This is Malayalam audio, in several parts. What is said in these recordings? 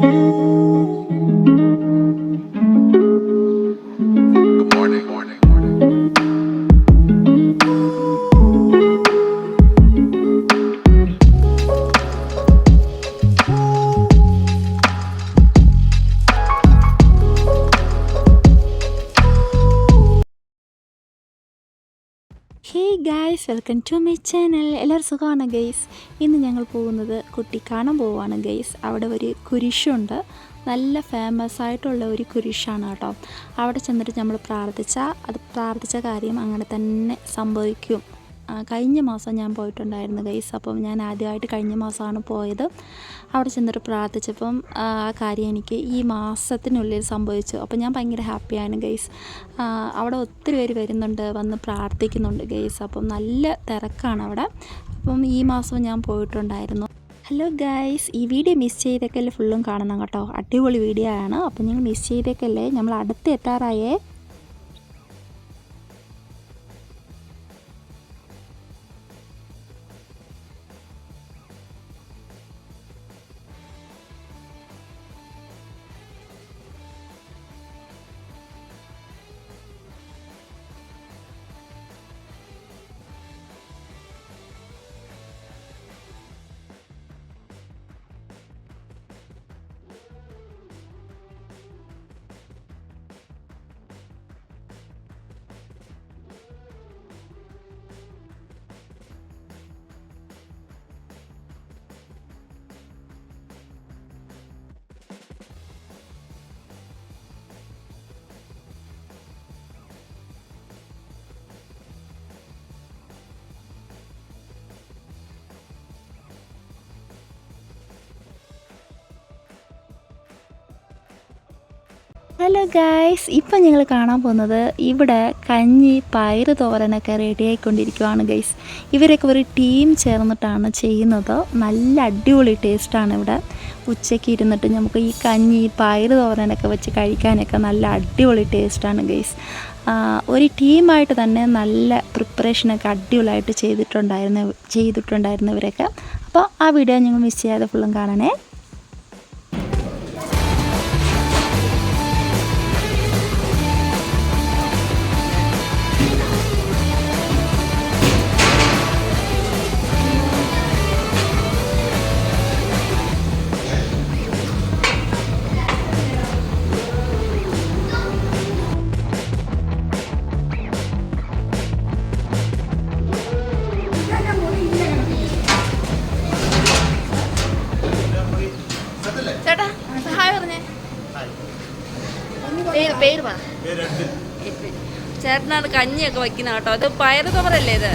Hey guys, welcome to my channel. എല്ലാവരും സുഖമാണ് ഗൈസ്. ഇന്ന് ഞങ്ങൾ പോകുന്നത് കുട്ടിക്കാനം പോവുകയാണ് ഗൈസ്. അവിടെ ഒരു കുരിശുണ്ട്, നല്ല ഫേമസ് ആയിട്ടുള്ള ഒരു കുരിശാണ് കേട്ടോ. അവിടെ ചെന്നിട്ട് നമ്മൾ പ്രാർത്ഥിച്ച കാര്യം അങ്ങനെ തന്നെ സംഭവിക്കും. കഴിഞ്ഞ മാസം ഞാൻ പോയിട്ടുണ്ടായിരുന്നു ഗൈസ്. അപ്പം ഞാൻ ആദ്യമായിട്ട് കഴിഞ്ഞ മാസമാണ് പോയത്. അവിടെ ചെന്നിട്ട് പ്രാർത്ഥിച്ചപ്പം ആ കാര്യം എനിക്ക് ഈ മാസത്തിനുള്ളിൽ സംഭവിച്ചു. അപ്പം ഞാൻ ഭയങ്കര ഹാപ്പിയാണ് ഗൈസ്. അവിടെ ഒത്തിരി പേര് വരുന്നുണ്ട്, വന്ന് പ്രാർത്ഥിക്കുന്നുണ്ട് ഗൈസ്. അപ്പം നല്ല തിരക്കാണ് അവിടെ. അപ്പം ഈ മാസവും ഞാൻ പോയിട്ടുണ്ടായിരുന്നു. ഹലോ ഗൈസ്, ഈ വീഡിയോ മിസ് ചെയ്തേക്കല്ലേ ഫുള്ളും കാണണം കേട്ടോ. അടിപൊളി വീഡിയോ ആണ്. അപ്പം നിങ്ങൾ മിസ് ചെയ്തേക്കല്ലേ. നമ്മൾ അടുത്ത് എത്താറായേ. ഹലോ ഗായ്സ്, ഇപ്പം ഞങ്ങൾ കാണാൻ പോകുന്നത് ഇവിടെ കഞ്ഞി പയറ് തോരനൊക്കെ റെഡിയായിക്കൊണ്ടിരിക്കുകയാണ് ഗൈസ്. ഇവരൊക്കെ ഒരു ടീം ചേർന്നിട്ടാണ് ചെയ്യുന്നത്. നല്ല അടിപൊളി ടേസ്റ്റാണ് ഇവിടെ. ഉച്ചയ്ക്ക് ഇരുന്നിട്ട് നമുക്ക് ഈ കഞ്ഞി പയറ് തോരനൊക്കെ വെച്ച് കഴിക്കാനൊക്കെ നല്ല അടിപൊളി ടേസ്റ്റാണ് ഗൈസ്. ഒരു ടീമായിട്ട് തന്നെ നല്ല പ്രിപ്പറേഷനൊക്കെ അടിപൊളിയായിട്ട് ചെയ്തിട്ടുണ്ടായിരുന്നവരൊക്കെ. അപ്പോൾ ആ വീഡിയോ നിങ്ങൾ മിസ് ചെയ്യാതെ ഫുള്ളും കാണണേ. ചേട്ടനാണ് കഞ്ഞിയൊക്കെ വയ്ക്കുന്നത് കേട്ടോ. അത് പയറ് തോറല്ലേ, ഇത്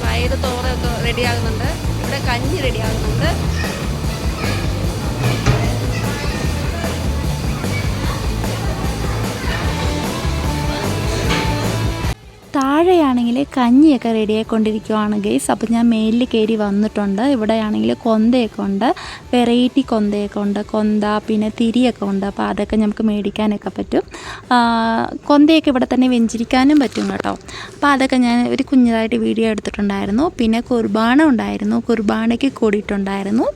പയറ് തോറൊക്കെ റെഡിയാകുന്നുണ്ട്. ഇവിടെ കഞ്ഞി റെഡിയാകുന്നുണ്ട്. താഴെയാണെങ്കിൽ കഞ്ഞിയൊക്കെ റെഡിയായിക്കൊണ്ടിരിക്കുകയാണ് ഗൈസ്. അപ്പോൾ ഞാൻ മേലിൽ കയറി വന്നിട്ടുണ്ട്. ഇവിടെയാണെങ്കിൽ കൊന്തയൊക്കെ ഉണ്ട്, വെറൈറ്റി കൊന്തയൊക്കെ ഉണ്ട്. കൊന്ത പിന്നെ തിരിയൊക്കെ ഉണ്ട്. അപ്പോൾ അതൊക്കെ നമുക്ക് മേടിക്കാനൊക്കെ പറ്റും. കൊന്തയൊക്കെ ഇവിടെ തന്നെ വെഞ്ചിരിക്കാനും പറ്റും കേട്ടോ. അപ്പോൾ അതൊക്കെ ഞാൻ ഒരു കുഞ്ഞതായിട്ട് വീഡിയോ എടുത്തിട്ടുണ്ടായിരുന്നു. പിന്നെ കുർബാന ഉണ്ടായിരുന്നു, കുർബാനയ്ക്ക് കൂടിയിട്ടുണ്ടായിരുന്നു.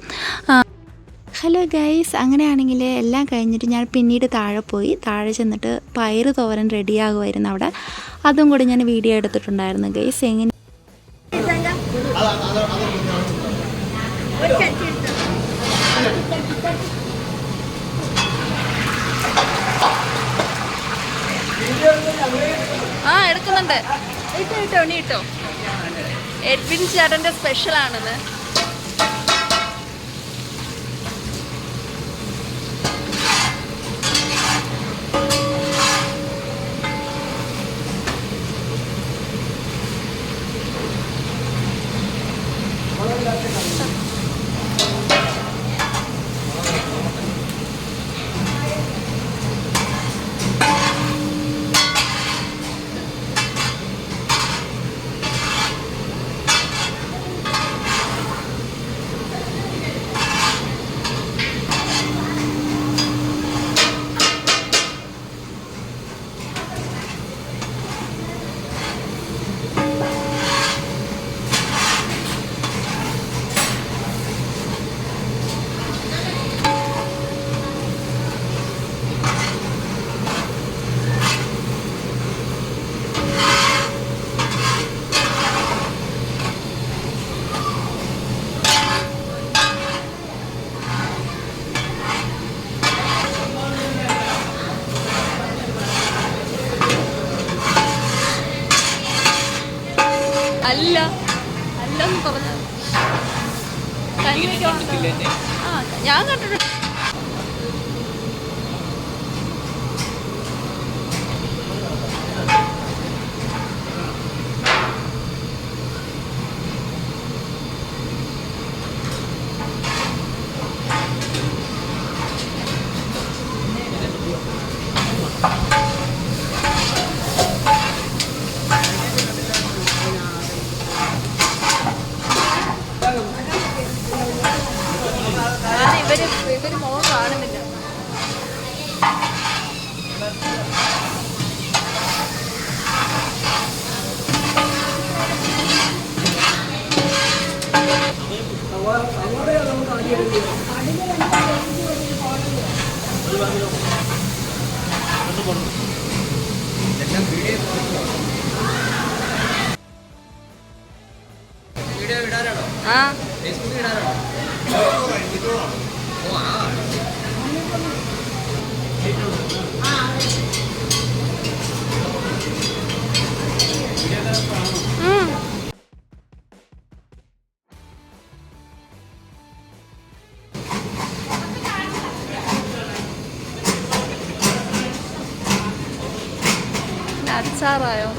ഹലോ ഗൈസ്, അങ്ങനെയാണെങ്കിൽ എല്ലാം കഴിഞ്ഞിട്ട് ഞാൻ പിന്നീട് താഴെ ചെന്നിട്ട് പയറ് തോരൻ റെഡിയാകുമായിരുന്നു അവിടെ. അതും കൂടി ഞാൻ വീഡിയോ എടുത്തിട്ടുണ്ടായിരുന്നു ഗൈസ്. എങ്ങനെ എടുക്കുന്നുണ്ട്. ഇട്ടോ എഡ്വിൻ ചേട്ടൻ്റെ സ്പെഷ്യലാണിത്. ഇല്ല അല്ലെന്ന് പറഞ്ഞു. കഞ്ഞി വെക്കാൻ ആ ഞാൻ കണ്ടിട്ടുണ്ട്. ഇവര് മോൻ കാണുന്നില്ല. ആ അച്ചാറായോ?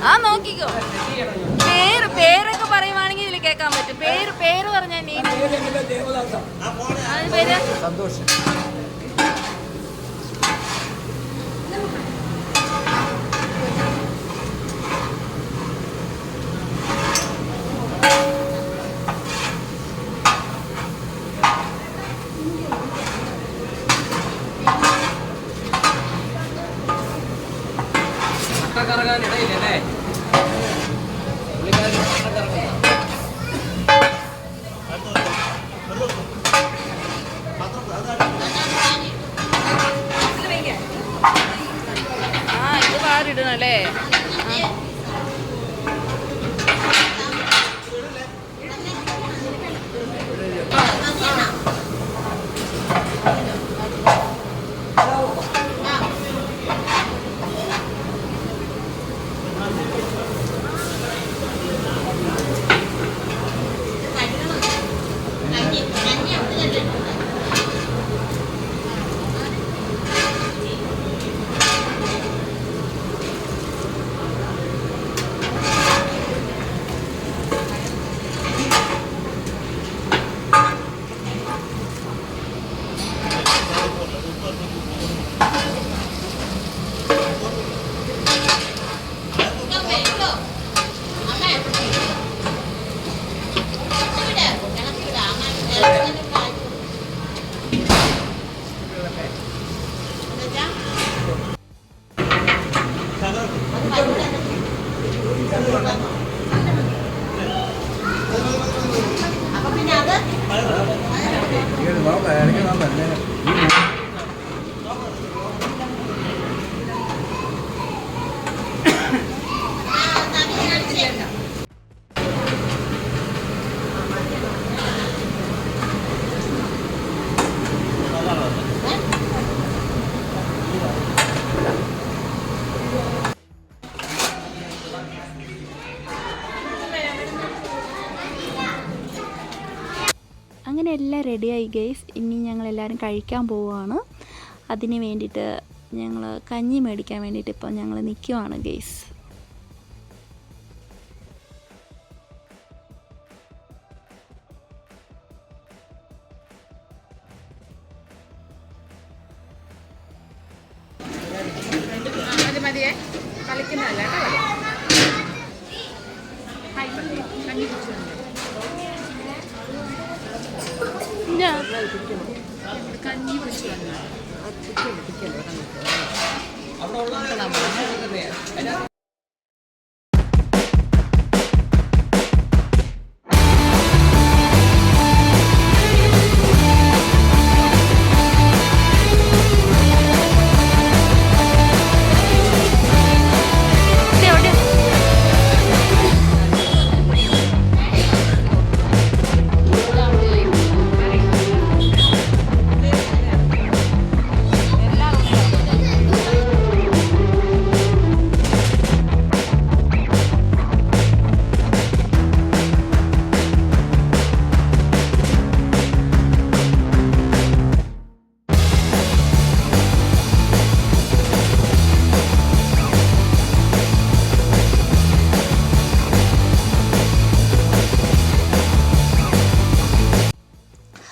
ആ നോക്കിക്കോ. പേരൊക്കെ പറയുവാണെങ്കിൽ ഇതിൽ കേൾക്കാൻ പറ്റും. പേര് പറഞ്ഞാൽ പേര് സന്തോഷം. കറങ്ങാനിടയില്ലല്ലേ? ആ ഇത് പാടിടണല്ലേ? അങ്ങനെ എല്ലാം റെഡിയായി ഗൈസ്. ഇനി ഞങ്ങളെല്ലാവരും കഴിക്കാൻ പോവുകയാണ്. അതിന് വേണ്ടിയിട്ട് ഞങ്ങൾ കഞ്ഞി മേടിക്കാൻ വേണ്ടിയിട്ട് ഇപ്പം ഞങ്ങൾ നിൽക്കുവാണ് ഗൈസ്. മതിയേ കളിക്കുന്നതല്ല കേട്ടോ കഞ്ഞി കുടിച്ചിട്ടുണ്ട് കഞ്ഞി കുടിച്ചു വന്നു അവിടെ ഉള്ളത്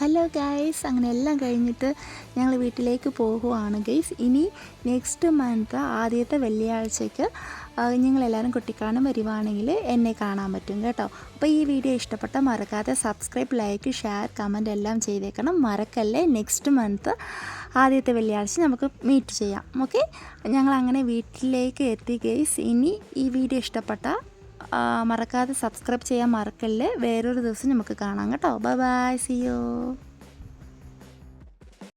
ഹലോ ഗൈസ്, അങ്ങനെ എല്ലാം കഴിഞ്ഞിട്ട് ഞങ്ങൾ വീട്ടിലേക്ക് പോകുവാണ് ഗൈസ്. ഇനി നെക്സ്റ്റ് മന്ത് ആദ്യത്തെ വെള്ളിയാഴ്ചയ്ക്ക് നിങ്ങളെല്ലാവരും കുട്ടിക്കാനം വരുവാണെങ്കിൽ എന്നെ കാണാൻ പറ്റും കേട്ടോ. അപ്പോൾ ഈ വീഡിയോ ഇഷ്ടപ്പെട്ടാൽ മറക്കാതെ സബ്സ്ക്രൈബ്, ലൈക്ക്, ഷെയർ, കമൻറ്റ് എല്ലാം ചെയ്തേക്കണം. മറക്കല്ലേ, നെക്സ്റ്റ് മന്ത് ആദ്യത്തെ വെള്ളിയാഴ്ച നമുക്ക് മീറ്റ് ചെയ്യാം. ഓക്കെ, ഞങ്ങളങ്ങനെ വീട്ടിലേക്ക് എത്തി ഗൈസ്. ഇനി ഈ വീഡിയോ ഇഷ്ടപ്പെട്ടാൽ മറക്കാതെ സബ്സ്ക്രൈബ് ചെയ്യാൻ മറക്കല്ലേ. വേറൊരു ദിവസം നമുക്ക് കാണാം കേട്ടോ. Bye bye, see U.